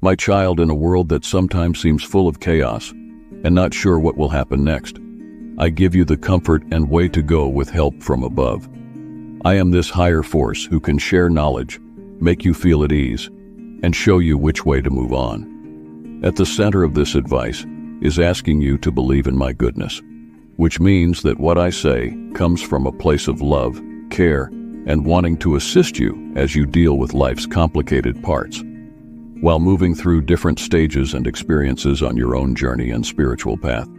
My child, in a world that sometimes seems full of chaos and not sure what will happen next, I give you the comfort and way to go with help from above. I am this higher force who can share knowledge, make you feel at ease, and show you which way to move on. At the center of this advice is asking you to believe in my goodness, which means that what I say comes from a place of love, care, and wanting to assist you as you deal with life's complicated parts, while moving through different stages and experiences on your own journey and spiritual path.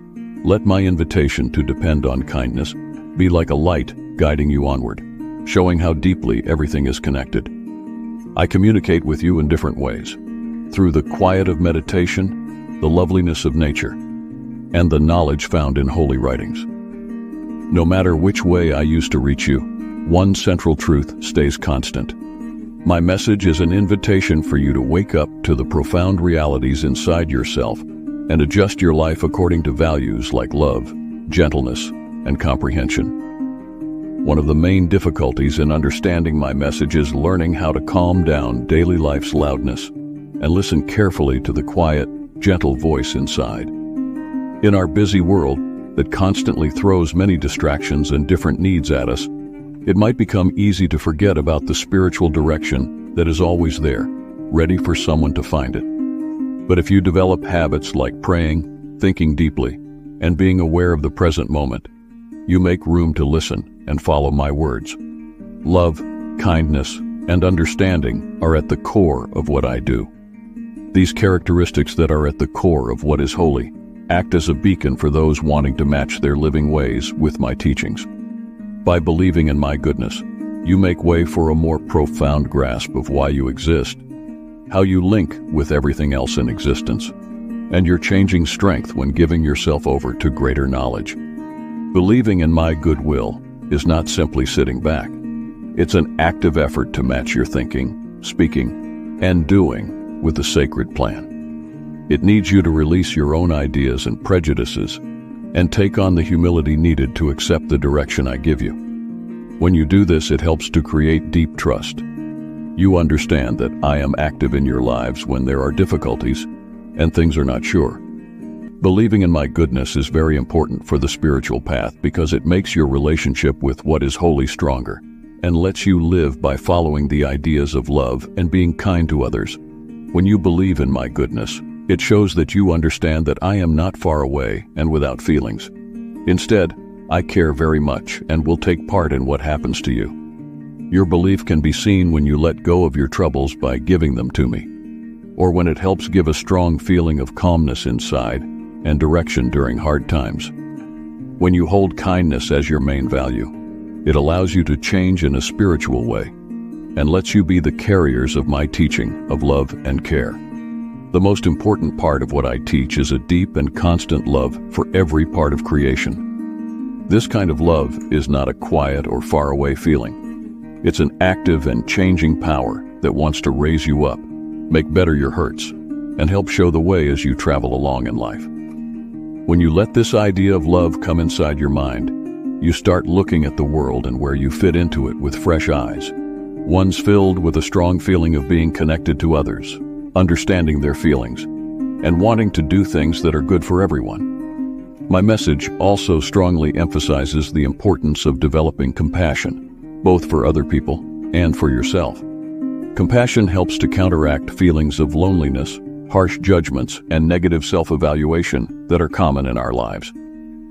Let my invitation to depend on kindness be like a light guiding you onward, showing how deeply everything is connected. I communicate with you in different ways, through the quiet of meditation, the loveliness of nature, and the knowledge found in holy writings. No matter which way I use to reach you, one central truth stays constant. My message is an invitation for you to wake up to the profound realities inside yourself and adjust your life according to values like love, gentleness, and comprehension. One of the main difficulties in understanding my message is learning how to calm down daily life's loudness and listen carefully to the quiet, gentle voice inside. In our busy world that constantly throws many distractions and different needs at us, it might become easy to forget about the spiritual direction that is always there, ready for someone to find it. But if you develop habits like praying, thinking deeply, and being aware of the present moment, you make room to listen and follow my words. Love, kindness, and understanding are at the core of what I do. These characteristics that are at the core of what is holy act as a beacon for those wanting to match their living ways with my teachings. By believing in my goodness, you make way for a more profound grasp of why you exist, how you link with everything else in existence, and your changing strength when giving yourself over to greater knowledge. Believing in my goodwill is not simply sitting back. It's an active effort to match your thinking, speaking, and doing with the sacred plan. It needs you to release your own ideas and prejudices and take on the humility needed to accept the direction I give you. When you do this, it helps to create deep trust. You understand that I am active in your lives when there are difficulties and things are not sure. Believing in my goodness is very important for the spiritual path because it makes your relationship with what is holy stronger and lets you live by following the ideas of love and being kind to others. When you believe in my goodness, it shows that you understand that I am not far away and without feelings. Instead, I care very much and will take part in what happens to you. Your belief can be seen when you let go of your troubles by giving them to me, or when it helps give a strong feeling of calmness inside and direction during hard times. When you hold kindness as your main value, it allows you to change in a spiritual way and lets you be the carriers of my teaching of love and care. The most important part of what I teach is a deep and constant love for every part of creation. This kind of love is not a quiet or faraway feeling. It's an active and changing power that wants to raise you up, make better your hurts, and help show the way as you travel along in life. When you let this idea of love come inside your mind, you start looking at the world and where you fit into it with fresh eyes, ones filled with a strong feeling of being connected to others, understanding their feelings, and wanting to do things that are good for everyone. My message also strongly emphasizes the importance of developing compassion, both for other people and for yourself. Compassion helps to counteract feelings of loneliness, harsh judgments, and negative self-evaluation that are common in our lives.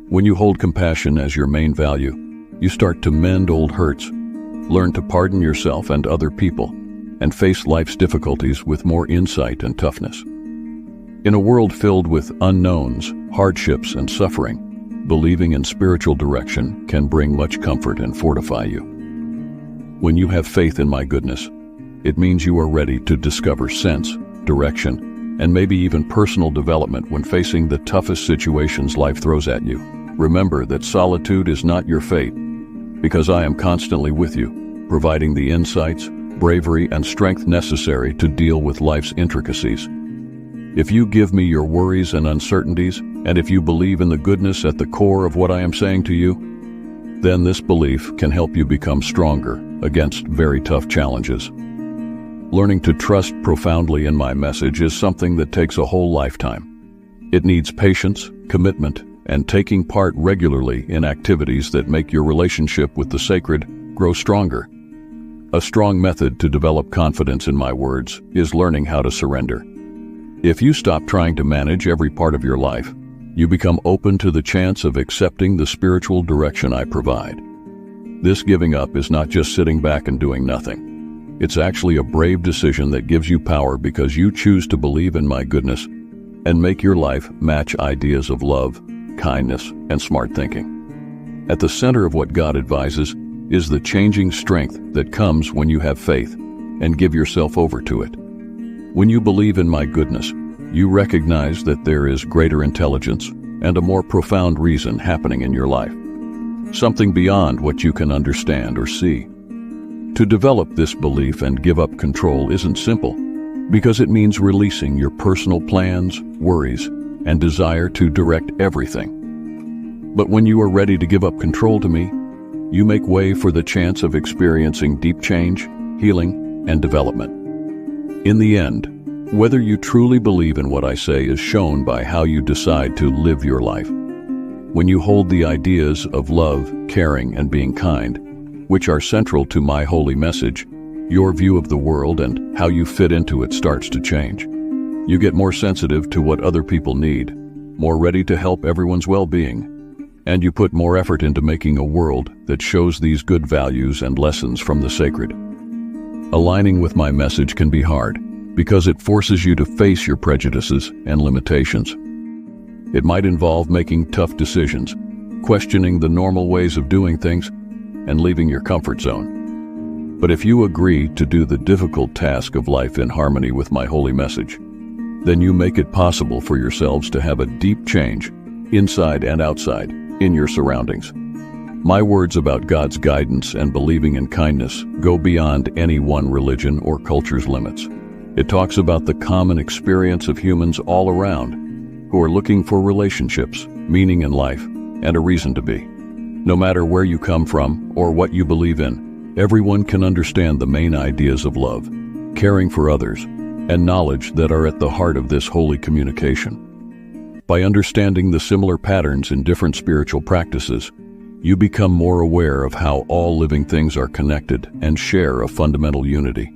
When you hold compassion as your main value, you start to mend old hurts, learn to pardon yourself and other people, and face life's difficulties with more insight and toughness. In a world filled with unknowns, hardships, and suffering, believing in spiritual direction can bring much comfort and fortify you. When you have faith in my goodness, it means you are ready to discover sense, direction, and maybe even personal development when facing the toughest situations life throws at you. Remember that solitude is not your fate, because I am constantly with you, providing the insights, bravery, and strength necessary to deal with life's intricacies. If you give me your worries and uncertainties, and if you believe in the goodness at the core of what I am saying to you, then this belief can help you become stronger against very tough challenges. Learning to trust profoundly in my message is something that takes a whole lifetime. It needs patience, commitment, and taking part regularly in activities that make your relationship with the sacred grow stronger. A strong method to develop confidence in my words is learning how to surrender. If you stop trying to manage every part of your life, you become open to the chance of accepting the spiritual direction I provide. This giving up is not just sitting back and doing nothing. It's actually a brave decision that gives you power because you choose to believe in my goodness and make your life match ideas of love, kindness, and smart thinking. At the center of what God advises is the changing strength that comes when you have faith and give yourself over to it. When you believe in my goodness, you recognize that there is greater intelligence and a more profound reason happening in your life, something beyond what you can understand or see. To develop this belief and give up control isn't simple, because it means releasing your personal plans, worries, and desire to direct everything. But when you are ready to give up control to me, you make way for the chance of experiencing deep change, healing, and development. In the end, whether you truly believe in what I say is shown by how you decide to live your life. When you hold the ideas of love, caring, and being kind, which are central to my holy message, your view of the world and how you fit into it starts to change. You get more sensitive to what other people need, more ready to help everyone's well-being, and you put more effort into making a world that shows these good values and lessons from the sacred. Aligning with my message can be hard, because it forces you to face your prejudices and limitations. It might involve making tough decisions, questioning the normal ways of doing things, and leaving your comfort zone. But if you agree to do the difficult task of life in harmony with my holy message, then you make it possible for yourselves to have a deep change, inside and outside, in your surroundings. My words about God's guidance and believing in kindness go beyond any one religion or culture's limits. It talks about the common experience of humans all around who are looking for relationships, meaning in life, and a reason to be. No matter where you come from or what you believe in, everyone can understand the main ideas of love, caring for others, and knowledge that are at the heart of this holy communication. By understanding the similar patterns in different spiritual practices, you become more aware of how all living things are connected and share a fundamental unity.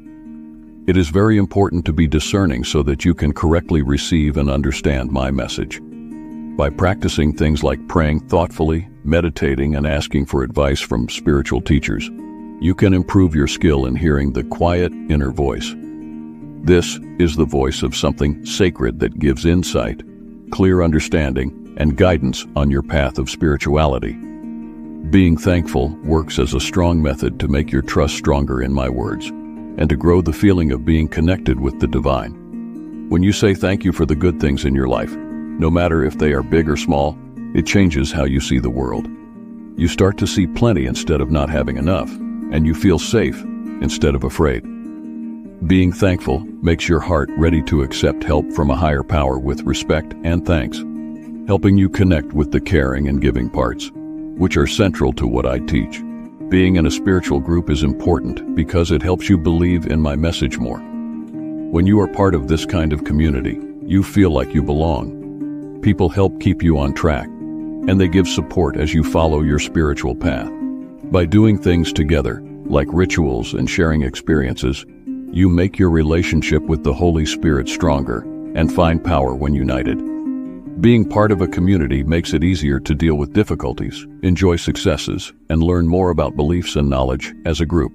It is very important to be discerning so that you can correctly receive and understand my message. By practicing things like praying thoughtfully, meditating, and asking for advice from spiritual teachers, you can improve your skill in hearing the quiet inner voice. This is the voice of something sacred that gives insight, clear understanding, and guidance on your path of spirituality. Being thankful works as a strong method to make your trust stronger in my words, and to grow the feeling of being connected with the divine. When you say thank you for the good things in your life, no matter if they are big or small, it changes how you see the world. You start to see plenty instead of not having enough, and you feel safe instead of afraid. Being thankful makes your heart ready to accept help from a higher power with respect and thanks, helping you connect with the caring and giving parts, which are central to what I teach. Being in a spiritual group is important because it helps you believe in my message more. When you are part of this kind of community, you feel like you belong. People help keep you on track, and they give support as you follow your spiritual path. By doing things together, like rituals and sharing experiences, you make your relationship with the Holy Spirit stronger and find power when united. Being part of a community makes it easier to deal with difficulties, enjoy successes, and learn more about beliefs and knowledge as a group.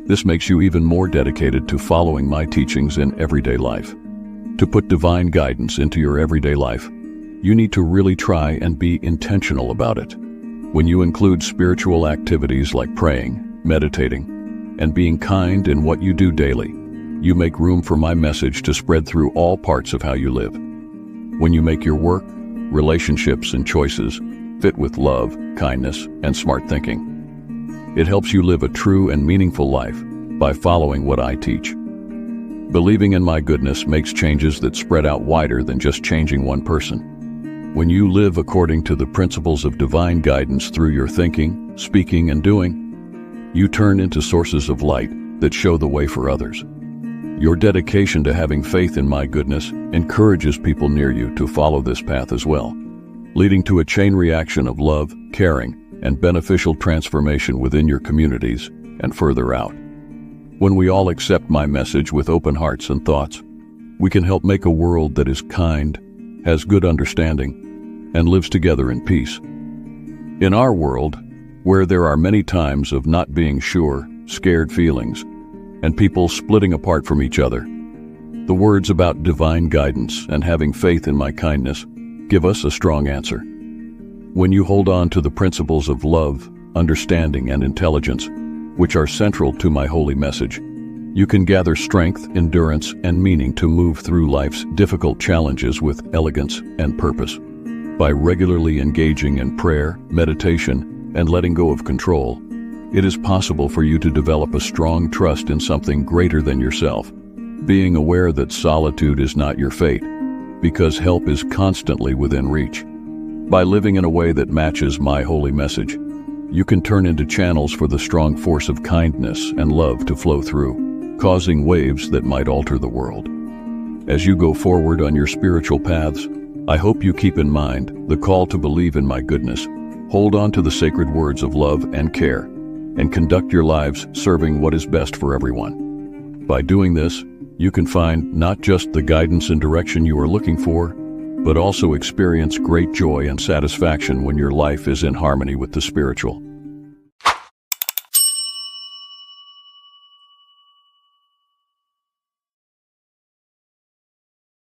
This makes you even more dedicated to following my teachings in everyday life. To put divine guidance into your everyday life, you need to really try and be intentional about it. When you include spiritual activities like praying, meditating, and being kind in what you do daily, you make room for my message to spread through all parts of how you live. When you make your work, relationships, and choices fit with love, kindness, and smart thinking, it helps you live a true and meaningful life by following what I teach. Believing in my goodness makes changes that spread out wider than just changing one person. When you live according to the principles of divine guidance through your thinking, speaking, and doing, you turn into sources of light that show the way for others. Your dedication to having faith in my goodness encourages people near you to follow this path as well, leading to a chain reaction of love, caring, and beneficial transformation within your communities and further out. When we all accept my message with open hearts and thoughts, we can help make a world that is kind, has good understanding, and lives together in peace. In our world, where there are many times of not being sure, scared feelings, and people splitting apart from each other, the words about divine guidance and having faith in my kindness give us a strong answer. When you hold on to the principles of love, understanding, and intelligence, which are central to my holy message, you can gather strength, endurance, and meaning to move through life's difficult challenges with elegance and purpose. By regularly engaging in prayer, meditation, and letting go of control, it is possible for you to develop a strong trust in something greater than yourself, being aware that solitude is not your fate, because help is constantly within reach. By living in a way that matches my holy message, you can turn into channels for the strong force of kindness and love to flow through, causing waves that might alter the world. As you go forward on your spiritual paths, I hope you keep in mind the call to believe in my goodness, hold on to the sacred words of love and care, and conduct your lives serving what is best for everyone. By doing this, you can find not just the guidance and direction you are looking for, but also experience great joy and satisfaction when your life is in harmony with the spiritual.